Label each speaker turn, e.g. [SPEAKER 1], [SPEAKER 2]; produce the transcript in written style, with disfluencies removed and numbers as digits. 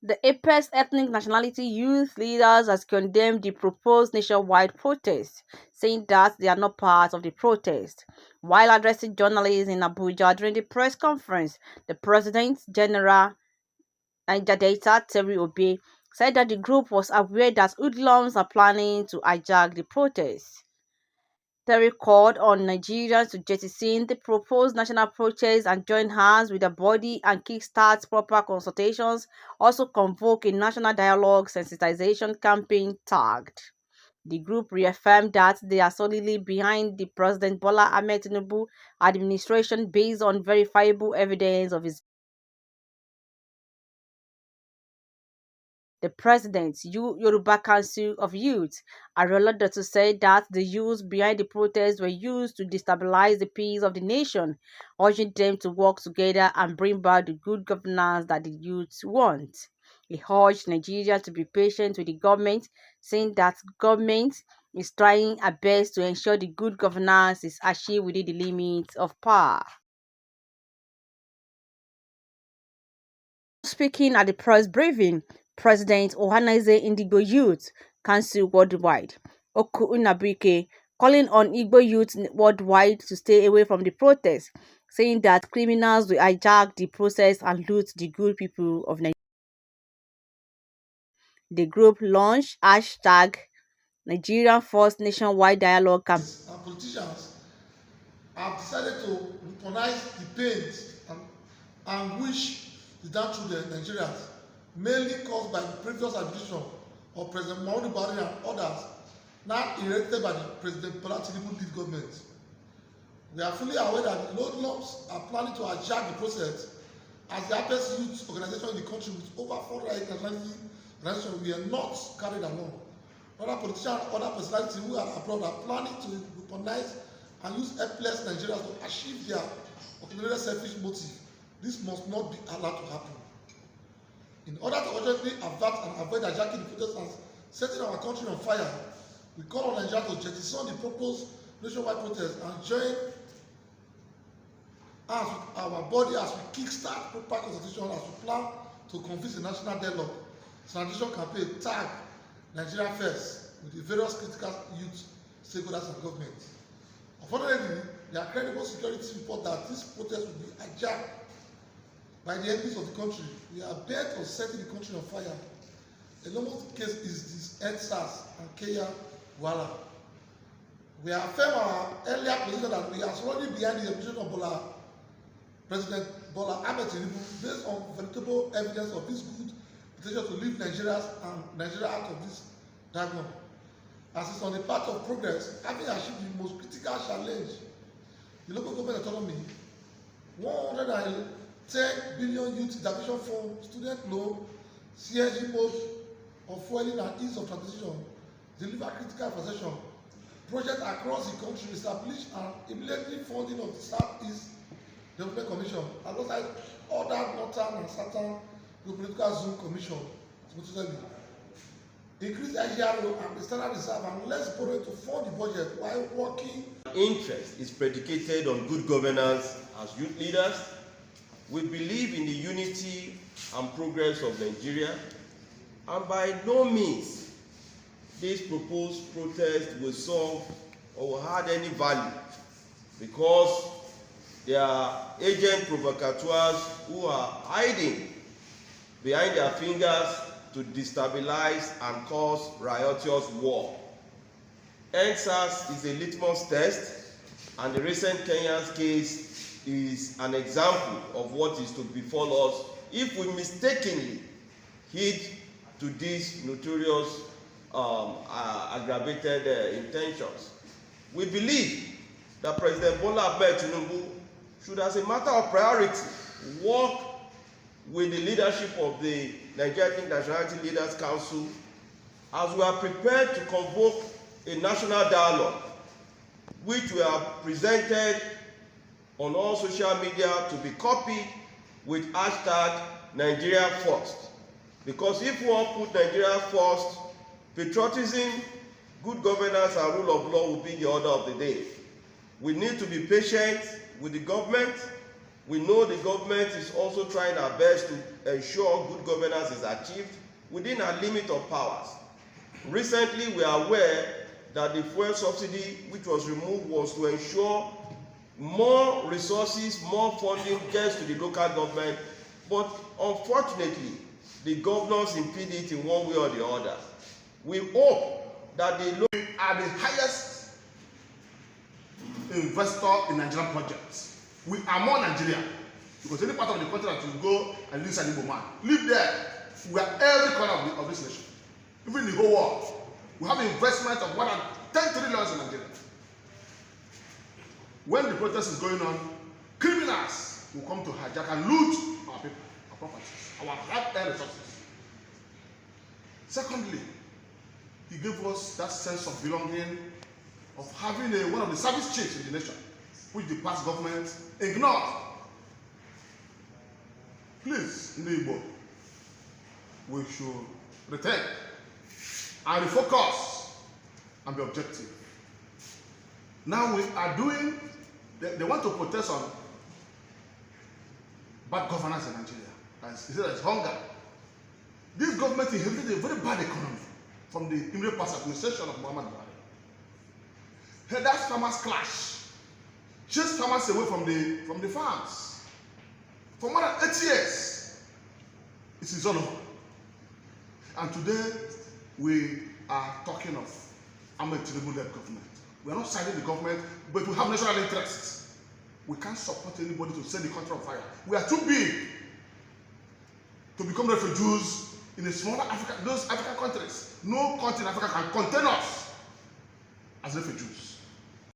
[SPEAKER 1] The Apex Ethnic Nationality Youth leaders has condemned the proposed nationwide protest, saying that they are not part of the protest. While addressing journalists in Abuja during the press conference, the President General Niger Delta Terry Obe said that the group was aware that hoodlums are planning to hijack the protest. Terry called on Nigerians to jettison the proposed national protest and join hands with the body and kickstart proper consultations, also convoke a national dialogue sensitization campaign tagged. The group reaffirmed that they are solidly behind the President Bola Ahmed Tinubu administration based on verifiable evidence of his. The president, Yoruba Council of Youth, Areola Dotun, said that the youths behind the protests were used to destabilize the peace of the nation, urging them to work together and bring back the good governance that the youth want. He urged Nigeria to be patient with the government, saying that government is trying her best to ensure the good governance is achieved within the limits of power. Speaking at the press briefing, President Ohanaeze Indigo Youth Council Worldwide, Oku Unabuike, calling on Igbo youth worldwide to stay away from the protests, saying that criminals will hijack the process and loot the good people of Nigeria. The group launched hashtag Nigerian First Nationwide Dialogue campaign.
[SPEAKER 2] And politicians have decided to weaponize the pains and anguish down through the Nigerians, mainly caused by the previous administration of President Muhammadu Buhari and others, now erected by the President Bola Tinubu lead government. We are fully aware that the hoodlums are planning to hijack the process, as the Apex Youth organization in the country with over 400 organizations we are not carried along. Other politicians and other personalities who are abroad are planning to weaponize and use helpless Nigerians to achieve their occasional selfish motive. This must not be allowed to happen. In order to urgently avert and avoid hijacking the protest and setting our country on fire, we call on Nigeria to jettison the proposed nationwide protest and join us with our body as we kickstart proper consultation as we plan to convince the national dialogue sanitation campaign tag Nigeria First with the various critical youth stakeholders and government. Unfortunately, there are credible security reports that this protest will be hijacked by the enemies of the country. We are bent on setting the country on fire. A normal case is this EndSARS and Kenya Wala. We affirm our earlier position that we are solidly behind the administration of President Bola Ahmed Tinubu based on veritable evidence of his good potential to leave Nigeria out of this diagram. As it's on the path of progress, having achieved the most critical challenge, the local government autonomy, 110 billion youth intervention fund, student loan, CNG mode of fueling and ease of transition, deliver critical infrastructure, projects across the country, establish and immediately funding of the Southeast Development Commission, alongside other northern and southern geopolitical zone commission, specifically. Increase IGRO and the standard reserve and less borrow to fund the budget while working.
[SPEAKER 3] Interest is predicated on good governance as youth leaders. We believe in the unity and progress of Nigeria, and by no means this proposed protest will solve or will add any value, because there are agent provocateurs who are hiding behind their fingers to destabilize and cause riotous war. EndSARS is a litmus test, and the recent Kenyan case is an example of what is to befall us if we mistakenly heed to these notorious aggravated intentions. We believe that President Bola Ahmed Tinubu should, as a matter of priority, work with the leadership of the Nigerian Nationality Leaders Council as we are prepared to convoke a national dialogue, which we have presented on all social media to be copied with hashtag Nigeria First. Because if we want to put Nigeria first, patriotism, good governance and rule of law will be the order of the day. We need to be patient with the government We know the government is also trying our best to ensure good governance is achieved within our limit of powers. Recently, we are aware that the fuel subsidy which was removed was to ensure more resources, more funding gets to the local government, but unfortunately, the governors impede it in one way or the other. We hope that the
[SPEAKER 4] are the highest investor in Nigerian projects. We are more Nigerian, because any part of the country that you go and live in Igbo man, live there. We are every corner of this nation, even in the whole world. We have investment of more than 10 trillion in Nigeria. When the protest is going on, criminals will come to hijack and loot our people, our properties, our hard-earned resources. Secondly, he gave us that sense of belonging, of having one of the service chiefs in the nation, which the past government ignored. Please, in the Igbo, we should return and refocus and be objective. Now we are doing, they want to protest on bad governance in Nigeria. As he said, there's hunger. This government inherited a very bad economy from the immediate past administration of Muhammad Buhari. Hey, that's farmers clash. Chase farmers away from the farms. For more than 8 years, it is all over. And today, we are talking of Ahmed Tinubu-led government. We are not siding the government, but we have national interests. We can't support anybody to set the country on fire. We are too big to become refugees in a smaller Africa, those African countries. No country in Africa can contain us as refugees.